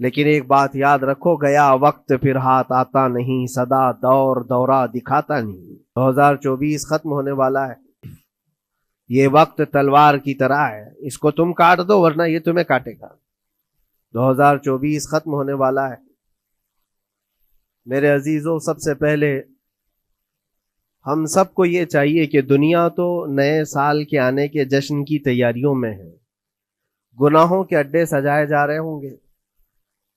لیکن ایک بات یاد رکھو، گیا وقت پھر ہاتھ آتا نہیں، صدا دور دورہ دکھاتا نہیں۔ 2024 ختم ہونے والا ہے، یہ وقت تلوار کی طرح ہے، اس کو تم کاٹ دو ورنہ یہ تمہیں کاٹے گا۔ 2024 ختم ہونے والا ہے میرے عزیزوں۔ سب سے پہلے ہم سب کو یہ چاہیے کہ دنیا تو نئے سال کے آنے کے جشن کی تیاریوں میں ہے، گناہوں کے اڈے سجائے جا رہے ہوں گے،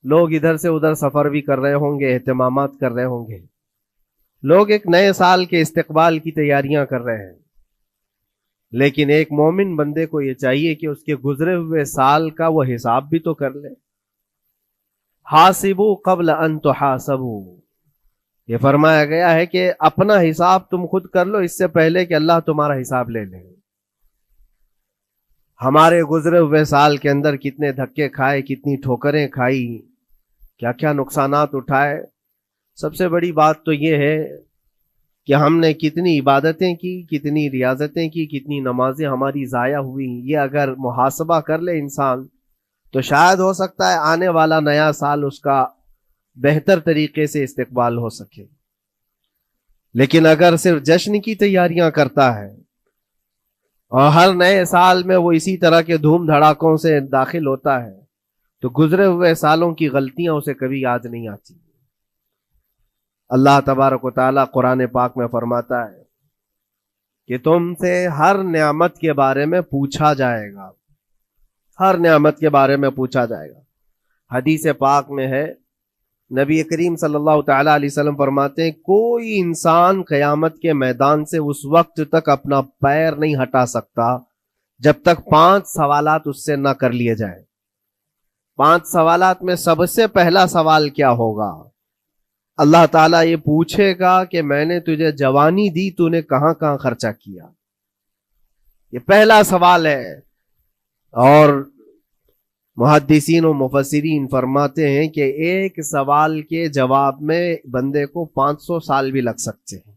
لوگ ادھر سے ادھر سفر بھی کر رہے ہوں گے، اہتمامات کر رہے ہوں گے، لوگ ایک نئے سال کے استقبال کی تیاریاں کر رہے ہیں۔ لیکن ایک مومن بندے کو یہ چاہیے کہ اس کے گزرے ہوئے سال کا وہ حساب بھی تو کر لے۔ حاسبوا قبل ان تحاسبوا، یہ فرمایا گیا ہے کہ اپنا حساب تم خود کر لو اس سے پہلے کہ اللہ تمہارا حساب لے لے۔ ہمارے گزرے ہوئے سال کے اندر کتنے دھکے کھائے، کتنی ٹھوکریں کھائی، کیا کیا نقصانات اٹھائے۔ سب سے بڑی بات تو یہ ہے کہ ہم نے کتنی عبادتیں کی، کتنی ریاضتیں کی، کتنی نمازیں ہماری ضائع ہوئی۔ یہ اگر محاسبہ کر لے انسان تو شاید ہو سکتا ہے آنے والا نیا سال اس کا بہتر طریقے سے استقبال ہو سکے۔ لیکن اگر صرف جشن کی تیاریاں کرتا ہے اور ہر نئے سال میں وہ اسی طرح کے دھوم دھڑاکوں سے داخل ہوتا ہے تو گزرے ہوئے سالوں کی غلطیاں اسے کبھی یاد نہیں آتی۔ اللہ تبارک و تعالیٰ قرآن پاک میں فرماتا ہے کہ تم سے ہر نعمت کے بارے میں پوچھا جائے گا، ہر نعمت کے بارے میں پوچھا جائے گا۔ حدیث پاک میں ہے، نبی کریم صلی اللہ تعالیٰ علیہ وسلم فرماتے ہیں کوئی انسان قیامت کے میدان سے اس وقت تک اپنا پیر نہیں ہٹا سکتا جب تک 5 سوالات اس سے نہ کر لیے جائیں۔ 5 سوالات میں سب سے پہلا سوال کیا ہوگا؟ اللہ تعالیٰ یہ پوچھے گا کہ میں نے تجھے جوانی دی، تو نے کہاں کہاں خرچہ کیا؟ یہ پہلا سوال ہے۔ اور محدثین و مفسرین فرماتے ہیں کہ ایک سوال کے جواب میں بندے کو 500 سال بھی لگ سکتے ہیں۔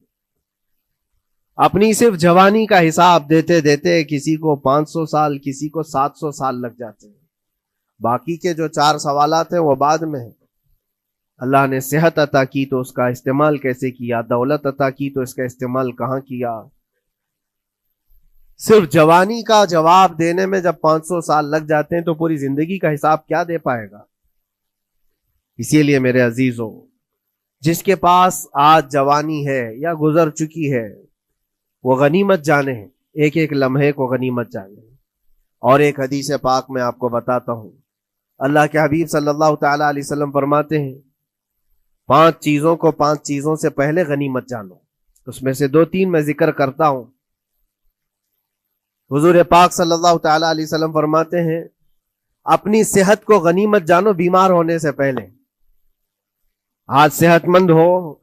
اپنی صرف جوانی کا حساب دیتے دیتے کسی کو 500 سال، کسی کو 700 سال لگ جاتے ہیں۔ باقی کے جو 4 سوالات ہیں وہ بعد میں ہیں۔ اللہ نے صحت عطا کی تو اس کا استعمال کیسے کیا، دولت عطا کی تو اس کا استعمال کہاں کیا۔ صرف جوانی کا جواب دینے میں جب 500 سال لگ جاتے ہیں تو پوری زندگی کا حساب کیا دے پائے گا؟ اسی لیے میرے عزیزوں، جس کے پاس آج جوانی ہے یا گزر چکی ہے وہ غنیمت جانے، ایک ایک لمحے کو غنیمت جانے۔ اور ایک حدیث پاک میں آپ کو بتاتا ہوں، اللہ کے حبیب صلی اللہ تعالی علیہ وسلم فرماتے ہیں 5 چیزوں کو 5 چیزوں سے پہلے غنیمت جانو۔ اس میں سے 2-3 میں ذکر کرتا ہوں۔ حضور پاک صلی اللہ تعالی علیہ وسلم فرماتے ہیں اپنی صحت کو غنیمت جانو بیمار ہونے سے پہلے۔ آج صحت مند ہو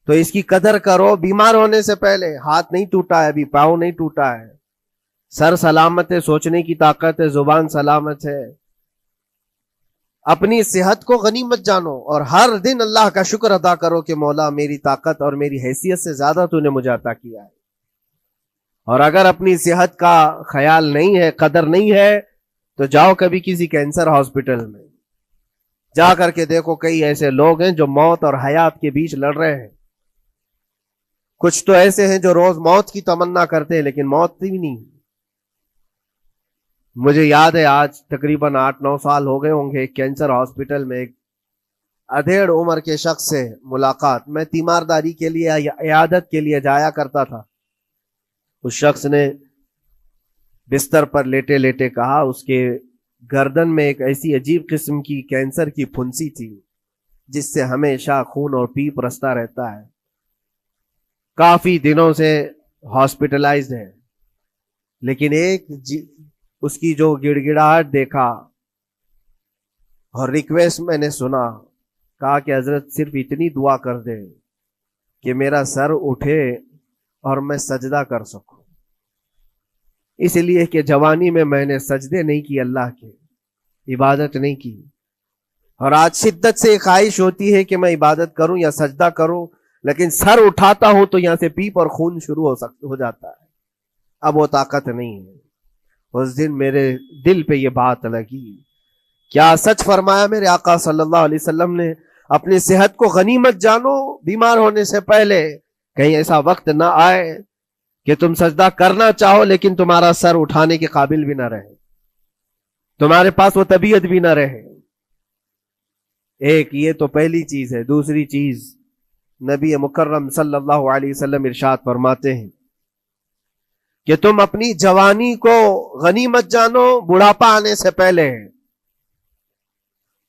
تو اس کی قدر کرو بیمار ہونے سے پہلے۔ ہاتھ نہیں ٹوٹا ہے ابھی، پاؤں نہیں ٹوٹا ہے، سر سلامت ہے، سوچنے کی طاقت ہے، زبان سلامت ہے۔ اپنی صحت کو غنیمت جانو اور ہر دن اللہ کا شکر ادا کرو کہ مولا میری طاقت اور میری حیثیت سے زیادہ تو نے مجھے عطا کیا ہے۔ اور اگر اپنی صحت کا خیال نہیں ہے، قدر نہیں ہے، تو جاؤ کبھی کسی کینسر ہاسپٹل میں جا کر کے دیکھو، کئی ایسے لوگ ہیں جو موت اور حیات کے بیچ لڑ رہے ہیں۔ کچھ تو ایسے ہیں جو روز موت کی تمنا کرتے ہیں لیکن موت بھی نہیں۔ مجھے یاد ہے آج تقریباً 8-9 سال ہو گئے ہوں گے، ایک کینسر ہاسپٹل میں ایک ادھیڑ عمر کے شخص سے ملاقات، میں تیمارداری کے لیے یا عیادت کے لیے جایا کرتا تھا۔ اس شخص نے بستر پر لیٹے لیٹے کہا اس کے گردن میں ایک ایسی عجیب قسم کی کینسر کی پھنسی تھی جس سے ہمیشہ خون اور پیپ رستا رہتا ہے، کافی دنوں سے ہاسپٹلائزڈ ہے۔ لیکن ایک اس کی جو گڑ گڑاہٹ دیکھا اور ریکویسٹ میں نے سنا، کہا کہ حضرت صرف اتنی دعا کر دے کہ میرا سر اٹھے اور میں سجدہ کر سکوں، اس لیے کہ جوانی میں نے سجدے نہیں کی، اللہ کے عبادت نہیں کی، اور آج شدت سے خواہش ہوتی ہے کہ میں عبادت کروں یا سجدہ کروں، لیکن سر اٹھاتا ہوں تو یہاں سے پیپ اور خون شروع ہو جاتا ہے، اب وہ طاقت نہیں ہے۔ اس دن میرے دل پہ یہ بات لگی کیا سچ فرمایا میرے آقا صلی اللہ علیہ وسلم نے اپنی صحت کو غنیمت جانو بیمار ہونے سے پہلے. کہیں ایسا وقت نہ آئے کہ تم سجدہ کرنا چاہو لیکن تمہارا سر اٹھانے کے قابل بھی نہ رہے, تمہارے پاس وہ طبیعت بھی نہ رہے. ایک یہ تو پہلی چیز ہے. دوسری چیز نبی مکرم صلی اللہ علیہ وسلم ارشاد فرماتے ہیں کہ تم اپنی جوانی کو غنیمت جانو بڑھاپا آنے سے پہلے.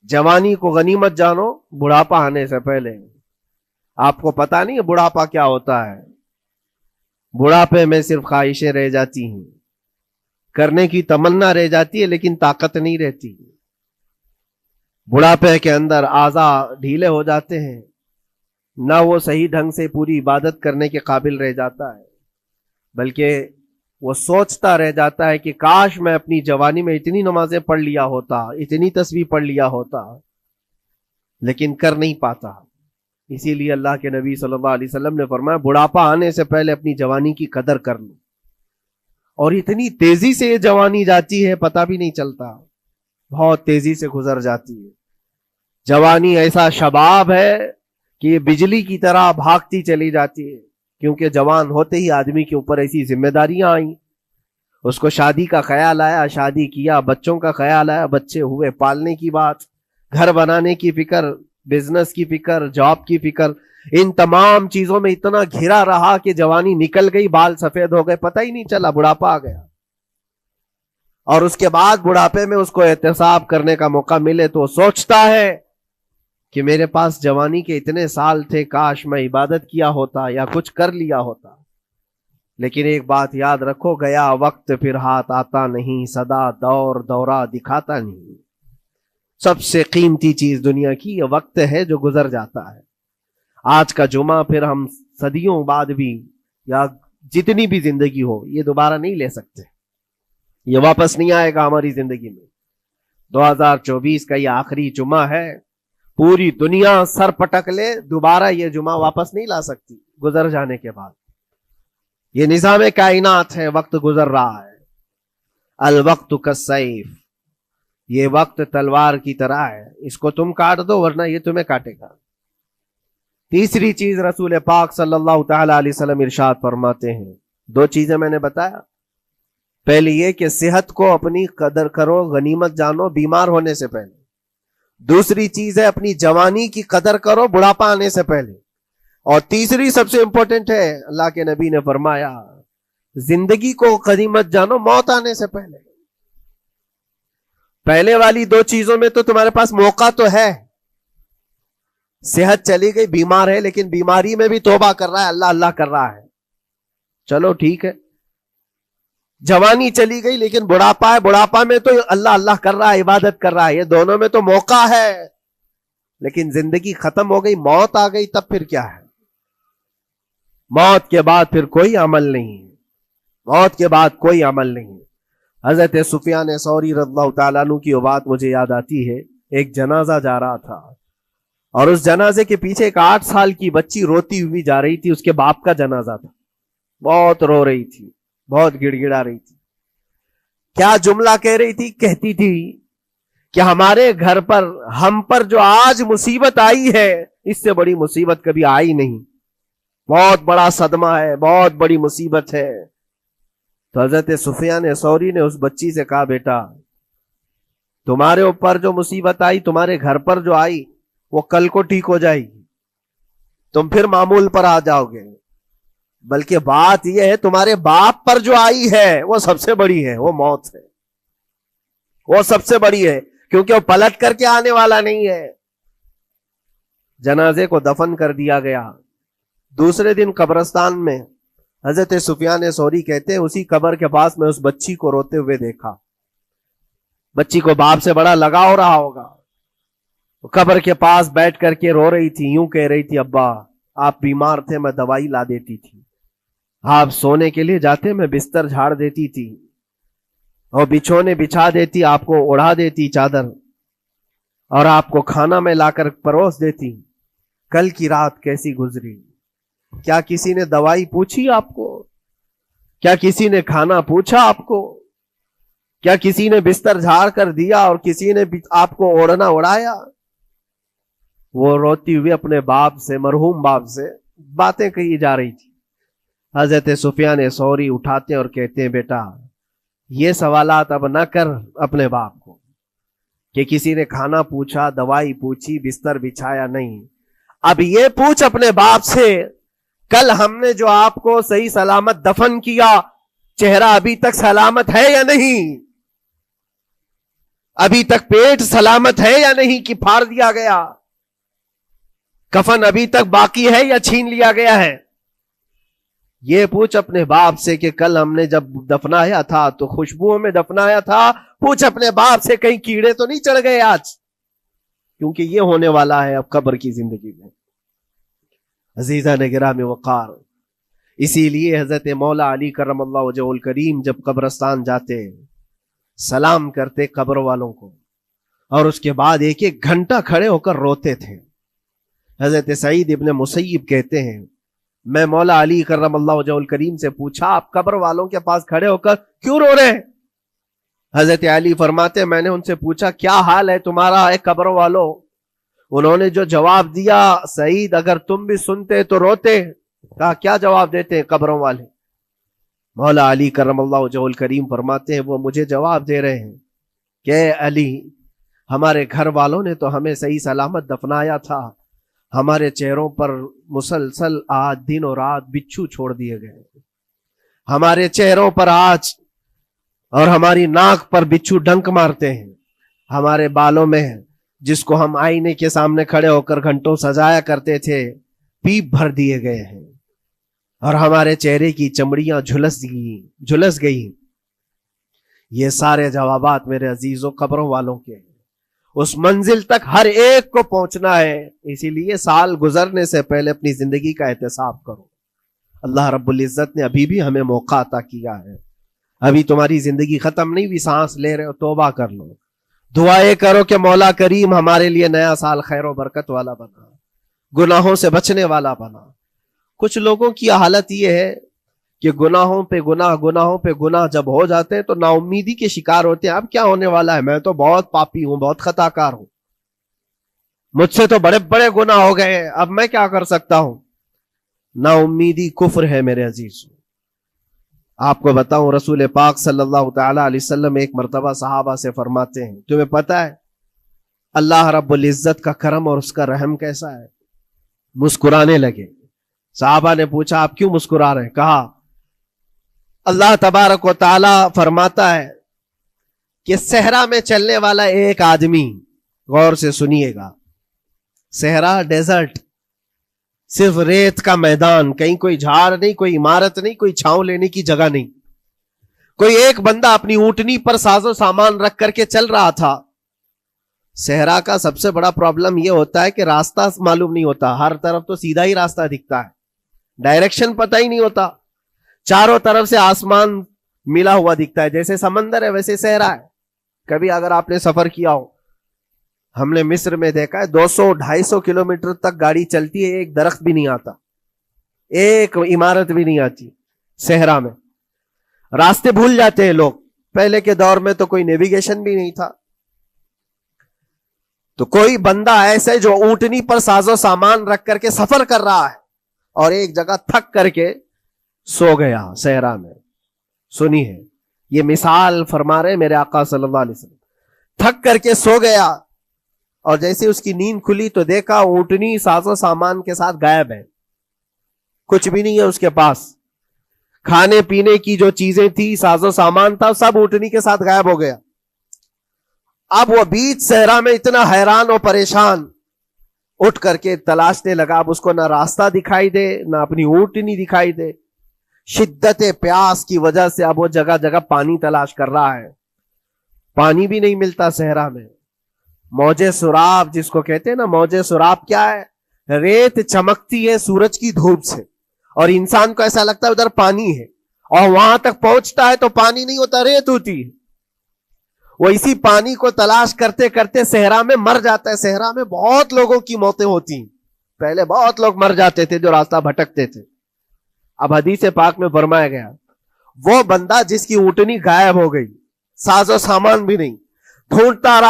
جوانی کو غنیمت جانو بڑھاپا آنے سے پہلے. آپ کو پتا نہیں ہے بڑھاپا کیا ہوتا ہے؟ بڑھاپے میں صرف خواہشیں رہ جاتی ہیں, کرنے کی تمنا رہ جاتی ہے لیکن طاقت نہیں رہتی. بڑھاپے کے اندر اعضاء ڈھیلے ہو جاتے ہیں, نہ وہ صحیح ڈھنگ سے پوری عبادت کرنے کے قابل رہ جاتا ہے, بلکہ وہ سوچتا رہ جاتا ہے کہ کاش میں اپنی جوانی میں اتنی نمازیں پڑھ لیا ہوتا, اتنی تسبیح پڑھ لیا ہوتا, لیکن کر نہیں پاتا. اسی لیے اللہ کے نبی صلی اللہ علیہ وسلم نے فرمایا بڑھاپا آنے سے پہلے اپنی جوانی کی قدر کر لو. اور اتنی تیزی سے یہ جوانی جاتی ہے پتہ بھی نہیں چلتا, بہت تیزی سے گزر جاتی ہے. جوانی ایسا شباب ہے کہ یہ بجلی کی طرح بھاگتی چلی جاتی ہے, کیونکہ جوان ہوتے ہی آدمی کے اوپر ایسی ذمہ داریاں آئیں. اس کو شادی کا خیال آیا, شادی کیا, بچوں کا خیال آیا, بچے ہوئے, پالنے کی بات, گھر بنانے کی فکر, بزنس کی فکر, جاب کی فکر. ان تمام چیزوں میں اتنا گھرا رہا کہ جوانی نکل گئی, بال سفید ہو گئے, پتہ ہی نہیں چلا, بڑھاپا آ گیا. اور اس کے بعد بڑھاپے میں اس کو احتساب کرنے کا موقع ملے تو سوچتا ہے کہ میرے پاس جوانی کے اتنے سال تھے, کاش میں عبادت کیا ہوتا یا کچھ کر لیا ہوتا. لیکن ایک بات یاد رکھو, گیا وقت پھر ہاتھ آتا نہیں, سدا دور دورہ دکھاتا نہیں. سب سے قیمتی چیز دنیا کی یہ وقت ہے جو گزر جاتا ہے. آج کا جمعہ پھر ہم صدیوں بعد بھی یا جتنی بھی زندگی ہو یہ دوبارہ نہیں لے سکتے, یہ واپس نہیں آئے گا ہماری زندگی میں. 2024 کا یہ آخری جمعہ ہے, پوری دنیا سر پٹک لے دوبارہ یہ جمعہ واپس نہیں لا سکتی گزر جانے کے بعد. یہ نظام کائنات ہے, وقت گزر رہا ہے. الوقت کالسیف, یہ وقت تلوار کی طرح ہے, اس کو تم کاٹ دو ورنہ یہ تمہیں کاٹے گا. تیسری چیز رسول پاک صلی اللہ تعالی علیہ وسلم ارشاد فرماتے ہیں, دو چیزیں میں نے بتایا. پہلی یہ کہ صحت کو اپنی قدر کرو, غنیمت جانو بیمار ہونے سے پہلے. دوسری چیز ہے اپنی جوانی کی قدر کرو بڑھاپا آنے سے پہلے. اور تیسری سب سے امپورٹنٹ ہے, اللہ کے نبی نے فرمایا زندگی کو غنیمت جانو موت آنے سے پہلے. پہلے والی دو چیزوں میں تو تمہارے پاس موقع تو ہے. صحت چلی گئی, بیمار ہے, لیکن بیماری میں بھی توبہ کر رہا ہے, اللہ اللہ کر رہا ہے, چلو ٹھیک ہے. جوانی چلی گئی لیکن بڑھاپا ہے, بڑھاپا میں تو اللہ اللہ کر رہا ہے, عبادت کر رہا ہے. یہ دونوں میں تو موقع ہے, لیکن زندگی ختم ہو گئی, موت آ گئی, تب پھر کیا ہے؟ موت کے بعد پھر کوئی عمل نہیں, موت کے بعد کوئی عمل نہیں. حضرت سفیان ثوری رضی اللہ تعالیٰ عنہ کی وہ بات مجھے یاد آتی ہے. ایک جنازہ جا رہا تھا اور اس جنازے کے پیچھے ایک 8 سال کی بچی روتی ہوئی جا رہی تھی. اس کے باپ کا جنازہ تھا, بہت رو رہی تھی, بہت گڑ گڑا رہی تھی. کیا جملہ کہہ رہی تھی؟ کہتی تھی کہ ہمارے گھر پر, ہم پر جو آج مصیبت آئی ہے اس سے بڑی مصیبت کبھی آئی نہیں, بہت بڑا صدمہ ہے, بہت بڑی مصیبت ہے. تو حضرت سفیان ثوری نے اس بچی سے کہا, بیٹا تمہارے اوپر جو مصیبت آئی, تمہارے گھر پر جو آئی, وہ کل کو ٹھیک ہو جائے گی, تم پھر معمول پر آ جاؤ گے. بلکہ بات یہ ہے تمہارے باپ پر جو آئی ہے وہ سب سے بڑی ہے, وہ موت ہے, وہ سب سے بڑی ہے, کیونکہ وہ پلٹ کر کے آنے والا نہیں ہے. جنازے کو دفن کر دیا گیا. دوسرے دن قبرستان میں حضرت سفیان ثوری کہتے ہیں اسی قبر کے پاس میں اس بچی کو روتے ہوئے دیکھا. بچی کو باپ سے بڑا لگاؤ رہا ہوگا, قبر کے پاس بیٹھ کر کے رو رہی تھی, یوں کہہ رہی تھی, ابا آپ بیمار تھے, میں دوائی لا دیتی تھی, آپ سونے کے لیے جاتے میں بستر جھاڑ دیتی تھی اور بچھونے بچھا دیتی, آپ کو اڑا دیتی چادر, اور آپ کو کھانا میں لا کر پروس دیتی. کل کی رات کیسی گزری؟ کیا کسی نے دوائی پوچھی آپ کو؟ کیا کسی نے کھانا پوچھا آپ کو؟ کیا کسی نے بستر جھاڑ کر دیا اور کسی نے آپ کو اوڑھنا اڑایا؟ وہ روتی ہوئی اپنے باپ سے، مرحوم باپ سے باتیں کہی جا رہی تھی۔ حضرت سفیان ثوری اٹھاتے اور کہتے ہیں بیٹا یہ سوالات اب نہ کر اپنے باپ کو کہ کسی نے کھانا پوچھا، دوائی پوچھی، بستر بچھایا، نہیں۔ اب یہ پوچھ اپنے باپ سے کل ہم نے جو آپ کو صحیح سلامت دفن کیا چہرہ ابھی تک سلامت ہے یا نہیں؟ ابھی تک پیٹ سلامت ہے یا نہیں کہ پھاڑ دیا گیا؟ کفن ابھی تک باقی ہے یا چھین لیا گیا ہے؟ یہ پوچھ اپنے باپ سے کہ کل ہم نے جب دفنایا تھا تو خوشبوؤں میں دفنایا تھا۔ پوچھ اپنے باپ سے کہیں کیڑے تو نہیں چڑھ گئے آج، کیونکہ یہ ہونے والا ہے اب قبر کی زندگی میں۔ عزیزان گرامی وقار، اسی لیے حضرت مولا علی کرم اللہ وجہہ الکریم جب قبرستان جاتے سلام کرتے قبر والوں کو، اور اس کے بعد ایک ایک گھنٹہ کھڑے ہو کر روتے تھے۔ حضرت سعید ابن مسیب کہتے ہیں میں مولا علی کرم اللہ وجہہ الکریم سے پوچھا آپ قبر والوں کے پاس کھڑے ہو کر کیوں رو رہے ہیں؟ حضرت علی فرماتے میں نے ان سے پوچھا کیا حال ہے تمہارا اے قبر والوں؟ انہوں نے جو جواب دیا سعید اگر تم بھی سنتے تو روتے۔ کہا کیا جواب دیتے ہیں قبروں والے؟ مولا علی کرم اللہ وجہہ الکریم فرماتے ہیں وہ مجھے جواب دے رہے ہیں کہ اے علی ہمارے گھر والوں نے تو ہمیں صحیح سلامت دفنایا تھا، ہمارے چہروں پر مسلسل آج دن اور رات بچھو چھوڑ دیے گئے، ہمارے چہروں پر آج اور ہماری ناک پر بچھو ڈنک مارتے ہیں، ہمارے بالوں میں جس کو ہم آئینے کے سامنے کھڑے ہو کر گھنٹوں سجایا کرتے تھے پیپ بھر دیے گئے ہیں، اور ہمارے چہرے کی چمڑیاں جھلس گئی۔ یہ سارے جوابات میرے عزیزوں قبروں والوں کے ہیں۔ اس منزل تک ہر ایک کو پہنچنا ہے، اسی لیے سال گزرنے سے پہلے اپنی زندگی کا احتساب کرو۔ اللہ رب العزت نے ابھی بھی ہمیں موقع عطا کیا ہے، ابھی تمہاری زندگی ختم نہیں ہوئی، سانس لے رہے ہو، توبہ کر لو، دعائیں کرو کہ مولا کریم ہمارے لیے نیا سال خیر و برکت والا بنا، گناہوں سے بچنے والا بنا۔ کچھ لوگوں کی حالت یہ ہے کہ گناہوں پہ گناہ جب ہو جاتے ہیں تو نا امیدی کے شکار ہوتے ہیں۔ اب کیا ہونے والا ہے، میں تو بہت پاپی ہوں، بہت خطا کار ہوں، مجھ سے تو بڑے بڑے گناہ ہو گئے ہیں، اب میں کیا کر سکتا ہوں؟ نا امیدی کفر ہے میرے عزیز۔ آپ کو بتاؤں رسول پاک صلی اللہ تعالی علیہ وسلم ایک مرتبہ صحابہ سے فرماتے ہیں تمہیں پتا ہے اللہ رب العزت کا کرم اور اس کا رحم کیسا ہے؟ مسکرانے لگے۔ صحابہ نے پوچھا آپ کیوں مسکرا رہے ہیں؟ کہا اللہ تبارک و تعالی فرماتا ہے کہ صحرا میں چلنے والا ایک آدمی، غور سے سنیے گا، صحرا ڈیزرٹ، صرف ریت کا میدان، کہیں کوئی جھاڑ نہیں، کوئی عمارت نہیں، کوئی چھاؤں لینے کی جگہ نہیں، کوئی ایک بندہ اپنی اونٹنی پر ساز و سامان رکھ کر کے چل رہا تھا۔ صحرا کا سب سے بڑا پرابلم یہ ہوتا ہے کہ راستہ معلوم نہیں ہوتا، ہر طرف تو سیدھا ہی راستہ دکھتا ہے، ڈائریکشن پتہ ہی نہیں ہوتا، چاروں طرف سے آسمان ملا ہوا دکھتا ہے، جیسے سمندر ہے ویسے صحرا ہے۔ کبھی اگر آپ نے سفر کیا ہو، ہم نے مصر میں دیکھا ہے 200-250 کلومیٹر تک گاڑی چلتی ہے، ایک درخت بھی نہیں آتا، ایک عمارت بھی نہیں آتی صحرا میں، راستے بھول جاتے ہیں لوگ۔ پہلے کے دور میں تو کوئی نیویگیشن بھی نہیں تھا، تو کوئی بندہ ایسے جو اونٹنی پر ساز و سامان رکھ کر کے سفر کر رہا ہے اور ایک جگہ تھک کر کے سو گیا صحرا میں۔ سنی ہے یہ مثال فرما رہے میرے آقا صلی اللہ علیہ وسلم، تھک کر کے سو گیا، اور جیسے اس کی نیند کھلی تو دیکھا اونٹنی ساز و سامان کے ساتھ غائب ہے، کچھ بھی نہیں ہے اس کے پاس، کھانے پینے کی جو چیزیں تھی، ساز و سامان تھا، سب اونٹنی کے ساتھ غائب ہو گیا۔ اب وہ بیچ صحرا میں اتنا حیران اور پریشان، اٹھ کر کے تلاشنے لگا، اب اس کو نہ راستہ دکھائی دے نہ اپنی اونٹنی دکھائی دے، شدت پیاس کی وجہ سے اب وہ جگہ جگہ پانی تلاش کر رہا ہے، پانی بھی نہیں ملتا صحرا میں۔ موجے سراب جس کو کہتے ہیں نا، موجے سراب کیا ہے؟ ریت چمکتی ہے سورج کی دھوپ سے، اور انسان کو ایسا لگتا ہے ادھر پانی ہے، اور وہاں تک پہنچتا ہے تو پانی نہیں ہوتا، ریت ہوتی ہے۔ وہ اسی پانی کو تلاش کرتے کرتے صحرا میں مر جاتا ہے۔ صحرا میں بہت لوگوں کی موتیں ہوتی ہیں، پہلے بہت لوگ مر جاتے تھے جو راستہ بھٹکتے تھے۔ اب حدیث پاک میں فرمایا گیا وہ بندہ جس کی اونٹنی غائب ہو گئی، ساز و سامان بھی نہیں. ڈھونڈتا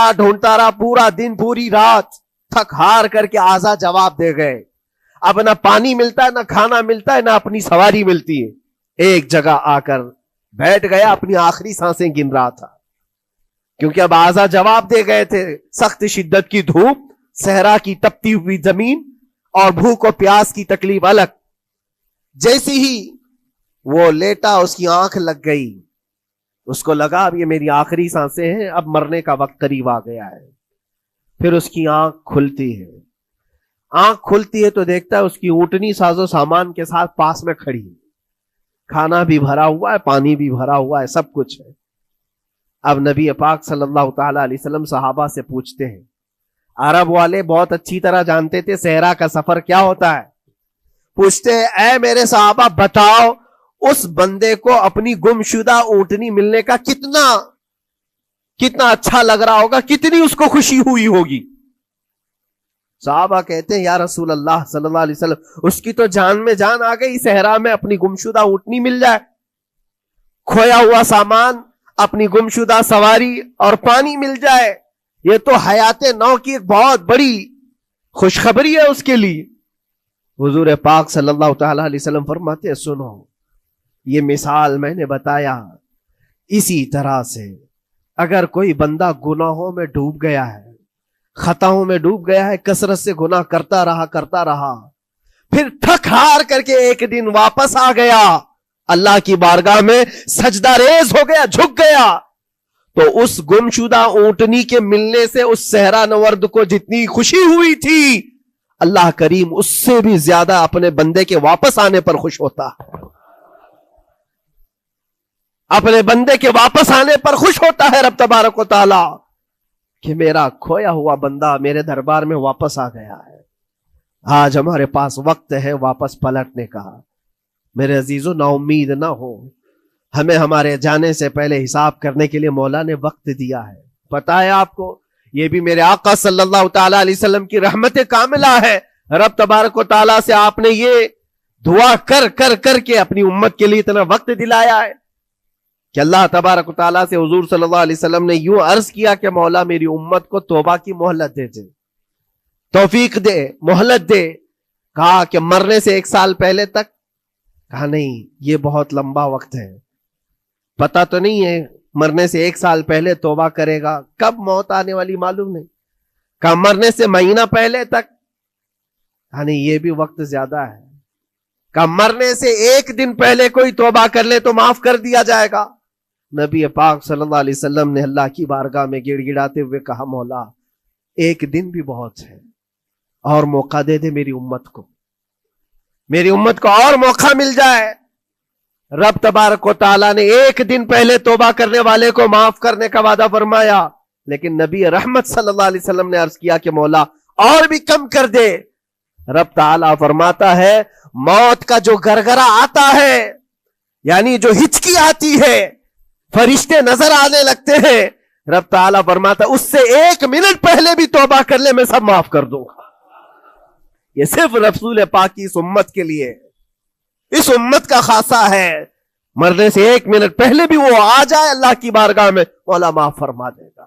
رہا پورا دن پوری رات, تھک ہار کر کے اعضا جواب دے گئے. اب نہ پانی ملتا ہے, نہ کھانا ملتا ہے, نہ اپنی سواری ملتی ہے. ایک جگہ آ کر بیٹھ گیا, اپنی آخری سانسیں گن رہا تھا, کیونکہ اب اعضا جواب دے گئے تھے. سخت شدت کی دھوپ, صحرا کی تپتی ہوئی زمین اور بھوک و پیاس کی تکلیف الگ. جیسی ہی وہ لیٹا اس کی آنکھ لگ گئی. اس کو لگا اب یہ میری آخری سانسیں ہیں, اب مرنے کا وقت قریب آ گیا ہے. پھر اس کی آنکھ کھلتی ہے. آنکھ کھلتی ہے تو دیکھتا ہے اس کی اونٹنی ساز و سامان کے ساتھ پاس میں کھڑی ہے. کھانا بھی بھرا ہوا ہے, پانی بھی بھرا ہوا ہے, سب کچھ ہے. اب نبی پاک صلی اللہ تعالی علیہ وسلم صحابہ سے پوچھتے ہیں. عرب والے بہت اچھی طرح جانتے تھے صحرا کا سفر کیا ہوتا ہے. پوچھتے ہیں اے میرے صحابہ بتاؤ اس بندے کو اپنی گمشدہ اونٹنی ملنے کا کتنا اچھا لگ رہا ہوگا, کتنی اس کو خوشی ہوئی ہوگی. صحابہ کہتے ہیں یا رسول اللہ صلی اللہ علیہ وسلم اس کی تو جان میں جان آ گئی, صحرا میں اپنی گمشدہ اونٹنی مل جائے, کھویا ہوا سامان, اپنی گمشدہ سواری اور پانی مل جائے, یہ تو حیات نو کی ایک بہت بڑی خوشخبری ہے اس کے لیے. حضور پاک صلی اللہ تعالی علیہ وسلم فرماتے ہیں سنو, یہ مثال میں نے بتایا اسی طرح سے اگر کوئی بندہ گناہوں میں ڈوب گیا ہے, خطاؤں میں ڈوب گیا ہے, کثرت سے گناہ کرتا رہا, پھر تھک ہار کر کے ایک دن واپس آ گیا, اللہ کی بارگاہ میں سجدہ ریز ہو گیا, جھک گیا, تو اس گمشدہ اونٹنی کے ملنے سے اس صحرا نورد کو جتنی خوشی ہوئی تھی, اللہ کریم اس سے بھی زیادہ اپنے بندے کے واپس آنے پر خوش ہوتا ہے. اپنے بندے کے واپس آنے پر خوش ہوتا ہے رب تبارک و تعالی کہ میرا کھویا ہوا بندہ میرے دربار میں واپس آ گیا ہے. آج ہمارے پاس وقت ہے واپس پلٹنے کا. میرے عزیزو نا امید نہ ہو, ہمیں ہمارے جانے سے پہلے حساب کرنے کے لیے مولا نے وقت دیا ہے. پتا ہے آپ کو, یہ بھی میرے آقا صلی اللہ تعالی علیہ وسلم کی رحمت کاملہ ہے. رب تبارک و تعالیٰ سے آپ نے یہ دعا کر کے اپنی امت کے لیے اتنا وقت دلایا ہے کہ اللہ تبارک و تعالیٰ سے حضور صلی اللہ علیہ وسلم نے یوں عرض کیا کہ مولا میری امت کو توبہ کی مہلت دے, توفیق دے, مہلت دے. کہا کہ مرنے سے 1 سال پہلے تک. کہا نہیں, یہ بہت لمبا وقت ہے, پتا تو نہیں ہے مرنے سے 1 سال پہلے توبہ کرے گا, کب موت آنے والی معلوم نہیں. کہا مرنے سے مہینہ پہلے تک. کہا نہیں, یہ بھی وقت زیادہ ہے. کہا مرنے سے 1 دن پہلے کوئی توبہ کر لے تو معاف کر دیا جائے گا. نبی پاک صلی اللہ علیہ وسلم نے اللہ کی بارگاہ میں گڑ گڑاتے ہوئے کہا مولا 1 دن بھی بہت ہے, اور موقع دے دے میری امت کو اور موقع مل جائے. رب تبارک و تعالیٰ نے 1 دن پہلے توبہ کرنے والے کو معاف کرنے کا وعدہ فرمایا, لیکن نبی رحمت صلی اللہ علیہ وسلم نے عرض کیا کہ مولا اور بھی کم کر دے. رب تعالیٰ فرماتا ہے موت کا جو گرگرا آتا ہے, یعنی جو ہچکی آتی ہے, فرشتے نظر آنے لگتے ہیں, رب تعالیٰ فرماتا اس سے 1 منٹ پہلے بھی توبہ کر لے میں سب معاف کر دوں گا. یہ صرف رسول پاک کی اس امت کے لیے, اس امت کا خاصہ ہے. مرنے سے 1 منٹ پہلے بھی وہ آ جائے اللہ کی بارگاہ میں, مولا معاف فرما دے گا.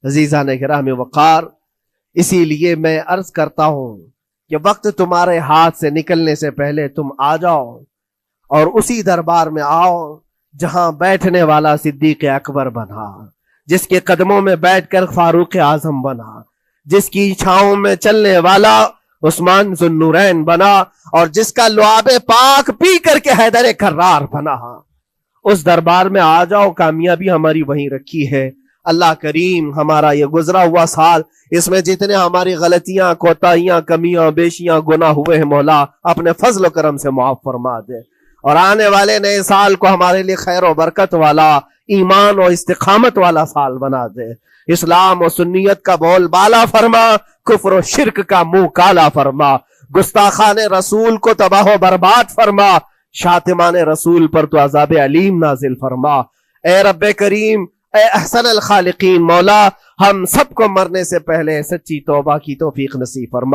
عزیزان کرام وقار, اسی لیے میں عرض کرتا ہوں کہ وقت تمہارے ہاتھ سے نکلنے سے پہلے تم آ جاؤ اور اسی دربار میں آؤ جہاں بیٹھنے والا صدیق اکبر بنا, جس کے قدموں میں بیٹھ کر فاروق اعظم بنا, جس کی چھاؤں میں چلنے والا عثمان ذو النورین بنا, اور جس کا لعاب پاک پی کر کے حیدر کرار بنا. اس دربار میں آ جاؤ, کامیابی ہماری وہیں رکھی ہے. اللہ کریم ہمارا یہ گزرا ہوا سال, اس میں جتنے ہماری غلطیاں, کوتاہیاں, کمیاں, بیشیاں, گناہ ہوئے ہیں مولا اپنے فضل و کرم سے معاف فرما دے, اور آنے والے نئے سال کو ہمارے لیے خیر و برکت والا, ایمان و استقامت والا سال بنا دے. اسلام و سنیت کا بول بالا فرما, کفر و شرک کا منہ کالا فرما, گستاخان رسول کو تباہ و برباد فرما, شاتمان رسول پر تو عذاب علیم نازل فرما. اے رب کریم, اے احسن الخالقین, مولا ہم سب کو مرنے سے پہلے سچی توبہ کی توفیق نصیب فرما.